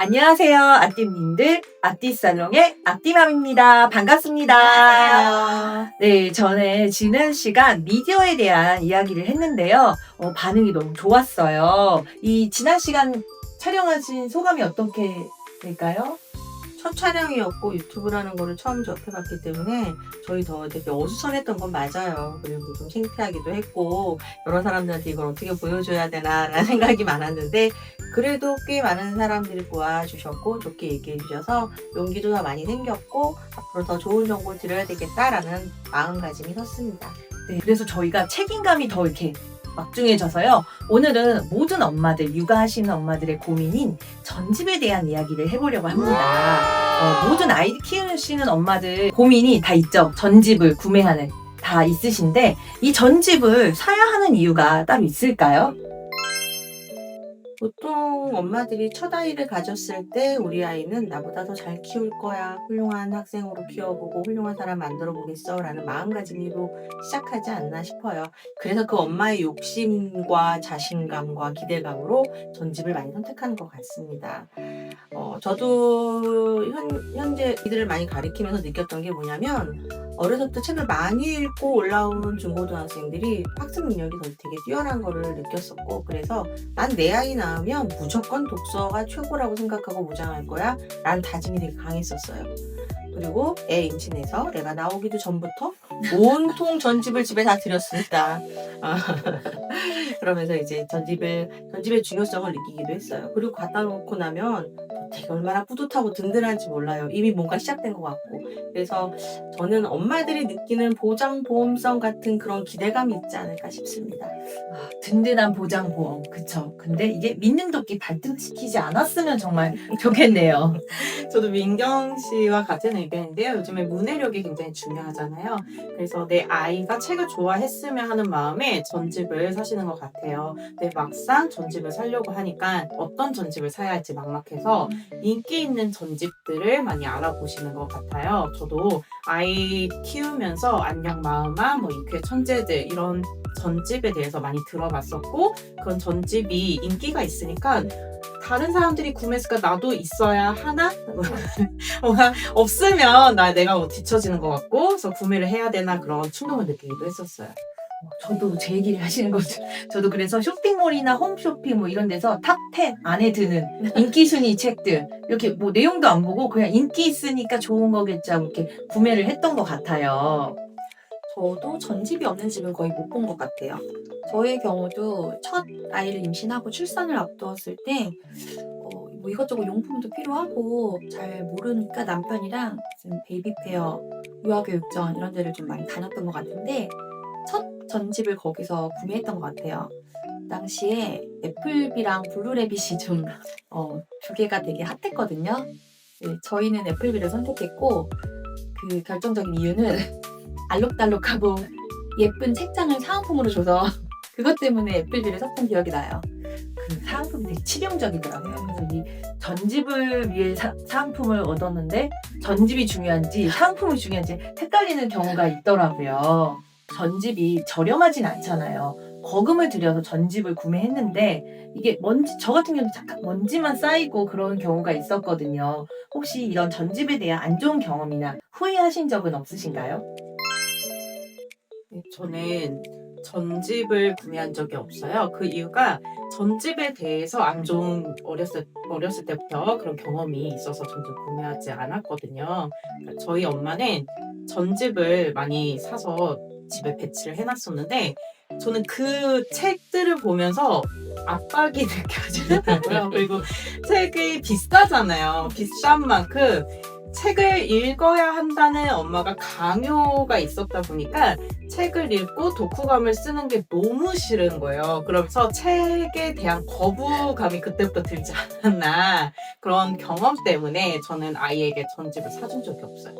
안녕하세요, 아띠님들. 아띠살롱의 아띠맘입니다. 반갑습니다. 안녕하세요. 네, 저는 지난 시간 미디어에 대한 이야기를 했는데요. 반응이 너무 좋았어요. 이 지난 시간 촬영하신 소감이 어떻게 될까요? 첫 촬영이었고 유튜브라는 거를 처음 접해봤기 때문에 저희 더 되게 어수선했던 건 맞아요. 그리고 좀 창피하기도 했고 여러 사람들한테 이걸 어떻게 보여줘야 되나라는 생각이 많았는데 그래도 꽤 많은 사람들이 도와주셨고 좋게 얘기해 주셔서 용기도 더 많이 생겼고 앞으로 더 좋은 정보 드려야 되겠다라는 마음가짐이 섰습니다. 네, 그래서 저희가 책임감이 더 이렇게 막중해져서요. 오늘은 모든 엄마들, 육아하시는 엄마들의 고민인 전집에 대한 이야기를 해보려고 합니다. 모든 아이 키우시는 엄마들 고민이 다 있죠. 전집을 구매하는 다 있으신데 이 전집을 사야 하는 이유가 따로 있을까요? 보통 엄마들이 첫 아이를 가졌을 때 우리 아이는 나보다 더 잘 키울 거야. 훌륭한 학생으로 키워보고 훌륭한 사람 만들어 보겠어. 라는 마음가짐으로 시작하지 않나 싶어요. 그래서 그 엄마의 욕심과 자신감과 기대감으로 전집을 많이 선택하는 것 같습니다. 저도 현재 이들을 많이 가리키면서 느꼈던 게 뭐냐면 어려서부터 책을 많이 읽고 올라온 중고등학생들이 학습 능력이 되게 뛰어난 거를 느꼈었고 그래서 난 내 아이 낳으면 무조건 독서가 최고라고 생각하고 무장할 거야 라는 다짐이 되게 강했었어요. 그리고 애 임신해서 애가 나오기도 전부터 온통 전집을 집에 다 들였습니다. 그러면서 이제 전집의 중요성을 느끼기도 했어요. 그리고 갖다 놓고 나면 되게 얼마나 뿌듯하고 든든한지 몰라요. 이미 뭔가 시작된 것 같고. 그래서 저는 엄마들이 느끼는 보장 보험성 같은 그런 기대감이 있지 않을까 싶습니다. 든든한 보장보험, 그쵸. 근데 이게 믿는 도끼 발등시키지 않았으면 정말 좋겠네요. 저도 민경 씨와 같은 의견인데요. 요즘에 문해력이 굉장히 중요하잖아요. 그래서 내 아이가 책을 좋아했으면 하는 마음에 전집을 사시는 것 같아요. 근데 막상 전집을 사려고 하니까 어떤 전집을 사야 할지 막막해서 인기 있는 전집들을 많이 알아보시는 것 같아요. 저도 아이 키우면서 안녕 마음아, 이쾌 천재들 이런 전집에 대해서 많이 들어봤었고 그런 전집이 인기가 있으니까 다른 사람들이 구매했으니까 나도 있어야 하나? 뭔가 없으면 내가 뒤처지는 것 같고 그래서 구매를 해야 되나 그런 충동을 느끼기도 했었어요. 저도 제 얘기를 하시는 거죠. 저도 그래서 쇼핑몰이나 홈쇼핑 이런 데서 탑 10 안에 드는 인기 순위 책들 이렇게 내용도 안 보고 그냥 인기 있으니까 좋은 거겠지 하고 이렇게 구매를 했던 것 같아요. 저도 전집이 없는 집은 거의 못 본 것 같아요. 저의 경우도 첫 아이를 임신하고 출산을 앞두었을 때 이것저것 용품도 필요하고 잘 모르니까 남편이랑 무슨 베이비페어, 유아교육전 이런 데를 좀 많이 다녔던 것 같은데 첫 전집을 거기서 구매했던 것 같아요. 그 당시에 애플비랑 블루래빗이 좀 두 개가 되게 핫했거든요. 네, 저희는 애플비를 선택했고 그 결정적인 이유는 알록달록하고 예쁜 책장을 사은품으로 줘서 그것 때문에 애플비를 샀던 기억이 나요. 그 사은품이 되게 치명적이더라고요. 그래서 이 전집을 위해 사은품을 얻었는데 전집이 중요한지 사은품이 중요한지 헷갈리는 경우가 있더라고요. 전집이 저렴하진 않잖아요. 거금을 들여서 전집을 구매했는데 이게 저 같은 경우는 잠깐 먼지만 쌓이고 그런 경우가 있었거든요. 혹시 이런 전집에 대한 안 좋은 경험이나 후회하신 적은 없으신가요? 네, 저는 전집을 구매한 적이 없어요. 그 이유가 전집에 대해서 안 좋은 어렸을 때부터 그런 경험이 있어서 전집 구매하지 않았거든요. 그러니까 저희 엄마는 전집을 많이 사서 집에 배치를 해놨었는데 저는 그 책들을 보면서 압박이 느껴지더라고요. 그리고 책이 비싸잖아요. 비싼 만큼 책을 읽어야 한다는 엄마가 강요가 있었다 보니까 책을 읽고 독후감을 쓰는 게 너무 싫은 거예요. 그러면서 책에 대한 거부감이 그때부터 들지 않았나. 그런 경험 때문에 저는 아이에게 전집을 사준 적이 없어요.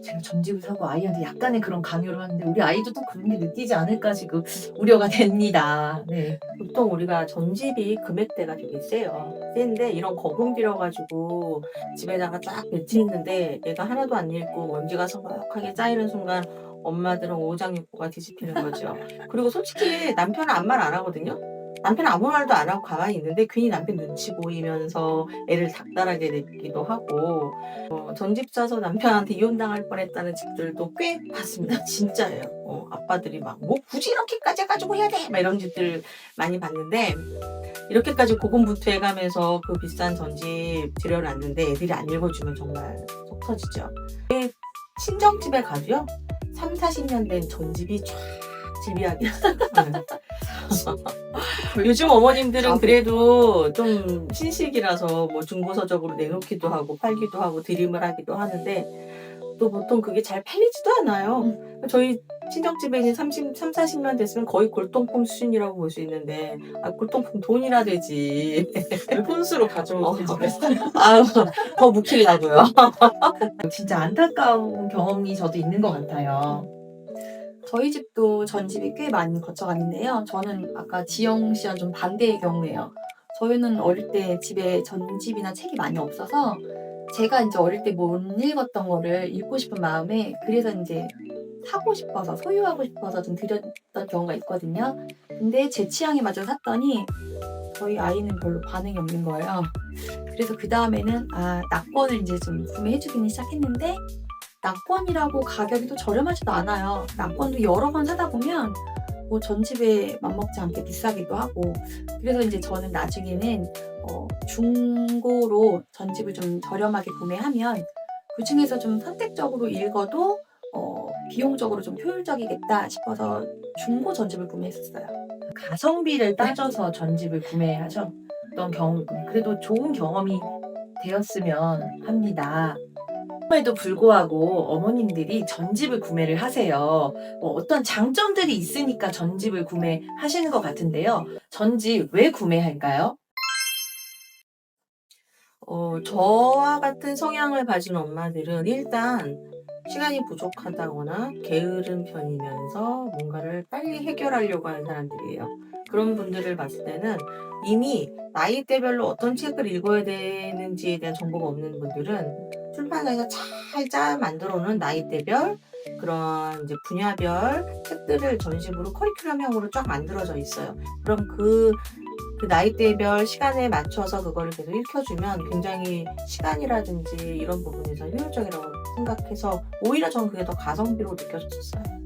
제가 전집을 사고 아이한테 약간의 그런 강요를 하는데 우리 아이도 또 그런 게 느끼지 않을까 지금 우려가 됩니다. 네. 보통 우리가 전집이 금액대가 되게 센데 이런 거금 들여가지고 집에다가 쫙 배치했는데 얘가 하나도 안 읽고 먼지가 서먹하게 쌓이는 순간 엄마들은 오장육부가 뒤집히는 거죠. 그리고 솔직히 남편은 아무 말 안 하거든요. 남편 아무 말도 안 하고 가만히 있는데 괜히 남편 눈치 보이면서 애를 닥달하게 되기도 하고 전집 사서 남편한테 이혼당할 뻔했다는 집들도 꽤 봤습니다. 진짜예요. 아빠들이 막 뭐 굳이 이렇게까지 해가지고 해야 돼? 막 이런 집들 많이 봤는데 이렇게까지 고군분투해가면서 그 비싼 전집 들여놨는데 애들이 안 읽어주면 정말 속 터지죠. 친정집에 가도요 30-40년 된 전집이 쫙 질비하게 요즘 어머님들은 그래도 좀 신식이라서 뭐 중고서적으로 내놓기도 하고 팔기도 하고 드림을 하기도 하는데 또 보통 그게 잘 팔리지도 않아요. 저희 친정집에 있는 30-40년 됐으면 거의 골동품 수준이라고 볼 수 있는데 골동품 돈이라 되지. 혼수로 가져오고 그랬어요. 아유, 더 묵히려고요. 진짜 안타까운 경험이 저도 있는 것 같아요. 저희 집도 전집이 꽤 많이 거쳐갔는데요. 저는 아까 지영 씨와 좀 반대의 경우예요. 저희는 어릴 때 집에 전집이나 책이 많이 없어서 제가 이제 어릴 때 못 읽었던 거를 읽고 싶은 마음에 그래서 이제 사고 싶어서 소유하고 싶어서 좀 드렸던 경우가 있거든요. 근데 제 취향에 맞춰 샀더니 저희 아이는 별로 반응이 없는 거예요. 그래서 그 다음에는 낙권을 이제 좀 구매해주기는 시작했는데 낙권이라고 가격이 또 저렴하지도 않아요. 낙권도 여러 번 사다 보면 뭐 전집에 맞먹지 않게 비싸기도 하고 그래서 이제 저는 나중에는 중고로 전집을 좀 저렴하게 구매하면 그 중에서 좀 선택적으로 읽어도 비용적으로 좀 효율적이겠다 싶어서 중고 전집을 구매했었어요. 가성비를 따져서 전집을 구매하셨던 경우, 그래도 좋은 경험이 되었으면 합니다. 그럼에도 불구하고 어머님들이 전집을 구매를 하세요. 어떤 장점들이 있으니까 전집을 구매하시는 것 같은데요. 전집 왜 구매할까요? 저와 같은 성향을 가진 엄마들은 일단 시간이 부족하다거나 게으른 편이면서 뭔가를 빨리 해결하려고 하는 사람들이에요. 그런 분들을 봤을 때는 이미 나이대별로 어떤 책을 읽어야 되는지에 대한 정보가 없는 분들은 출판사에서 잘 만들어 놓은 나이대별 그런 이제 분야별 책들을 전집으로 커리큘럼형으로 쫙 만들어져 있어요. 그럼 그 나이대별 시간에 맞춰서 그거를 계속 읽혀주면 굉장히 시간이라든지 이런 부분에서 효율적이라고 생각해서 오히려 저는 그게 더 가성비로 느껴졌었어요.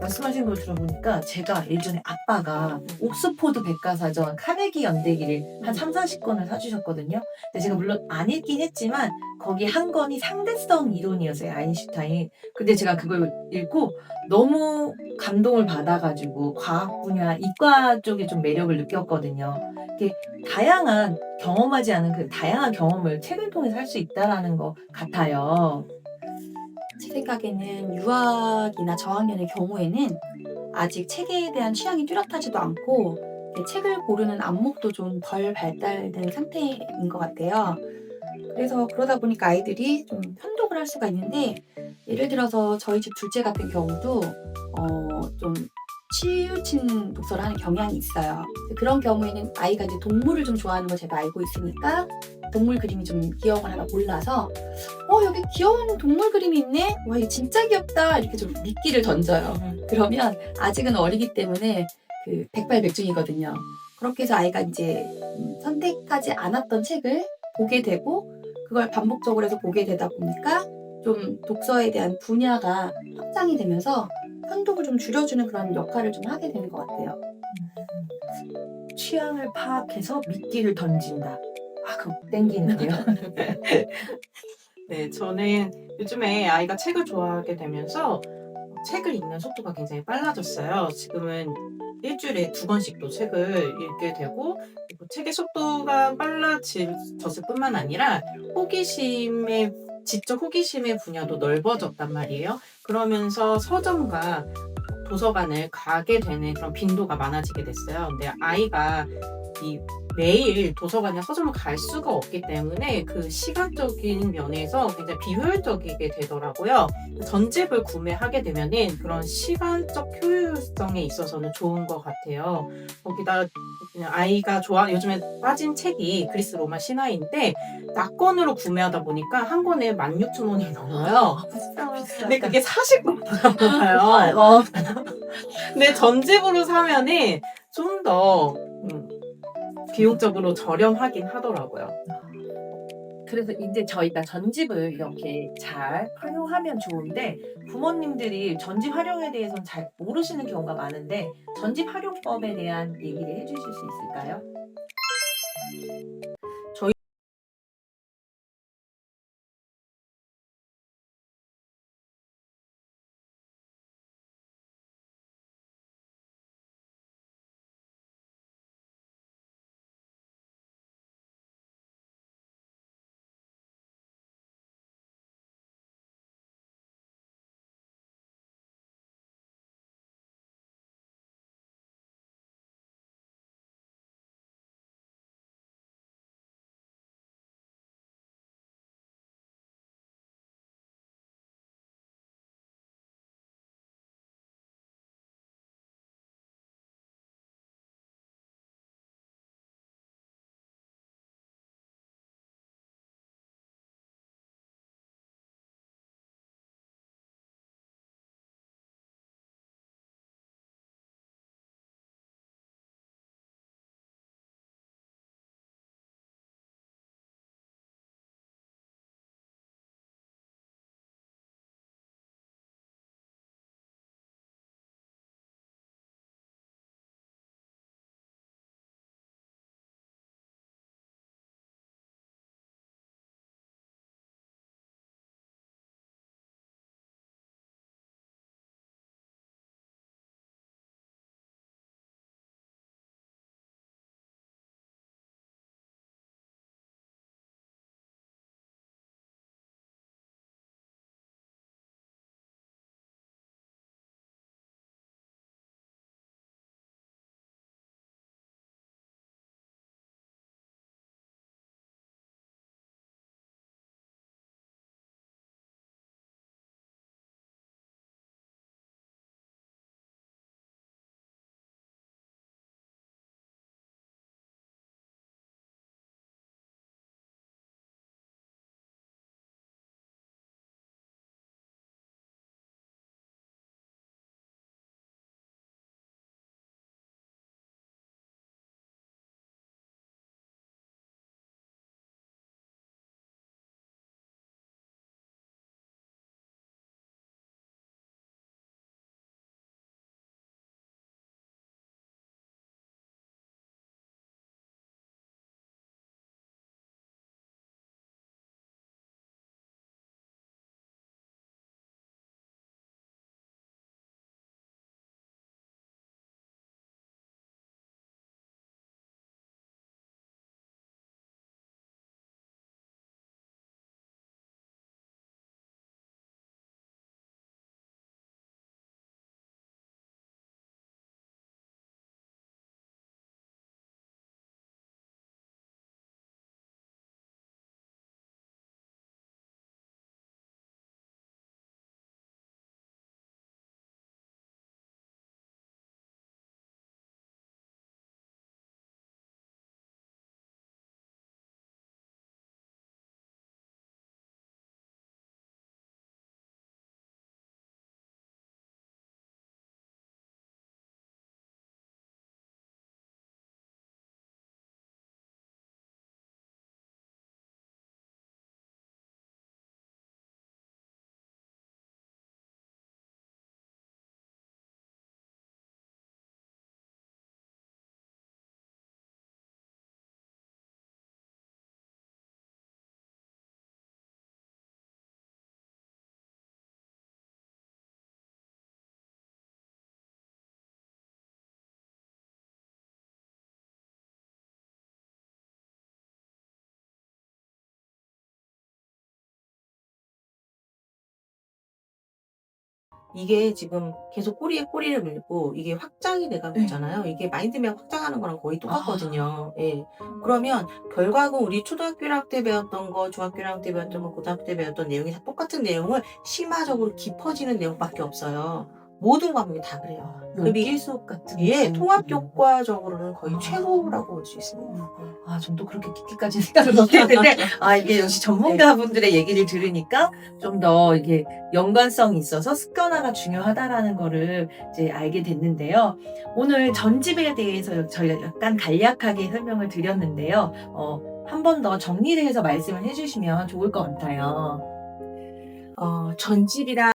말씀하신 걸 들어보니까 제가 예전에 아빠가 옥스포드 백과사전 카네기 연대기를 한 30-40권을 사주셨거든요. 근데 제가 물론 안 읽긴 했지만 거기 한 권이 상대성 이론이었어요. 아인슈타인. 근데 제가 그걸 읽고 너무 감동을 받아가지고 과학 분야, 이과 쪽에 좀 매력을 느꼈거든요. 이게 다양한 경험하지 않은 그 다양한 경험을 책을 통해서 할 수 있다라는 것 같아요. 제 생각에는 유학이나 저학년의 경우에는 아직 책에 대한 취향이 뚜렷하지도 않고 책을 고르는 안목도 좀 덜 발달된 상태인 것 같아요. 그래서 그러다 보니까 아이들이 좀 편독을 할 수가 있는데 예를 들어서 저희 집 둘째 같은 경우도 좀 치우친 독서를 하는 경향이 있어요. 그런 경우에는 아이가 이제 동물을 좀 좋아하는 걸 제가 알고 있으니까 동물 그림이 좀 귀여운 걸 하나 골라서 여기 귀여운 동물 그림이 있네? 와 이게 진짜 귀엽다 이렇게 좀 미끼를 던져요. 그러면 아직은 어리기 때문에 그 백발백중이거든요. 그렇게 해서 아이가 이제 선택하지 않았던 책을 보게 되고 그걸 반복적으로 해서 보게 되다 보니까 좀 독서에 대한 분야가 확장이 되면서 편독을 좀 줄여주는 그런 역할을 좀 하게 되는 것 같아요. 취향을 파악해서 미끼를 던진다. 그거 땡기는데요. 네, 저는 요즘에 아이가 책을 좋아하게 되면서 책을 읽는 속도가 굉장히 빨라졌어요. 지금은 일주일에 2권씩도 책을 읽게 되고 그리고 책의 속도가 빨라졌을 뿐만 아니라 지적 호기심의 분야도 넓어졌단 말이에요. 그러면서 서점과 도서관을 가게 되는 그런 빈도가 많아지게 됐어요. 근데 아이가 매일 도서관이나 서점을 갈 수가 없기 때문에 그 시간적인 면에서 굉장히 비효율적이게 되더라고요. 전집을 구매하게 되면은 그런 시간적 효율성에 있어서는 좋은 것 같아요. 거기다 아이가 요즘에 빠진 책이 그리스 로마 신화인데 낙권으로 구매하다 보니까 한 권에 16,000원이 넘어요. 근데 그게 40권이나 나와요. 근데 전집으로 사면은 좀 더 비용적으로 저렴하긴 하더라고요. 그래서 이제 저희가 전집을 이렇게 잘 활용하면 좋은데 부모님들이 전집 활용에 대해서는 잘 모르시는 경우가 많은데 전집 활용법에 대한 얘기를 해주실 수 있을까요? 이게 지금 계속 꼬리에 꼬리를 물고 이게 확장이 돼가고 네. 있잖아요. 이게 마인드맵 확장하는 거랑 거의 똑같거든요. 예. 그러면 결과는 우리 초등학교 1학년 때 배웠던 거, 중학교 1학년 때 배웠던 거, 고등학교 때 배웠던 내용이 다 똑같은 내용을 심화적으로 깊어지는 내용밖에 없어요. 모든 과목이 다 그래요. 급이 필수업 같은 예, 거. 통합 효과적으로는 거의 최고라고 볼 수 있습니다. 아, 전 또 그렇게 깊게까지 생각을 못했는데, 아, 이게 역시 전문가분들의 얘기를 들으니까 좀 더 이게 연관성이 있어서 습관화가 중요하다라는 거를 이제 알게 됐는데요. 오늘 전집에 대해서 저희가 약간 간략하게 설명을 드렸는데요. 한 번 더 정리를 해서 말씀을 해주시면 좋을 것 같아요. 전집이란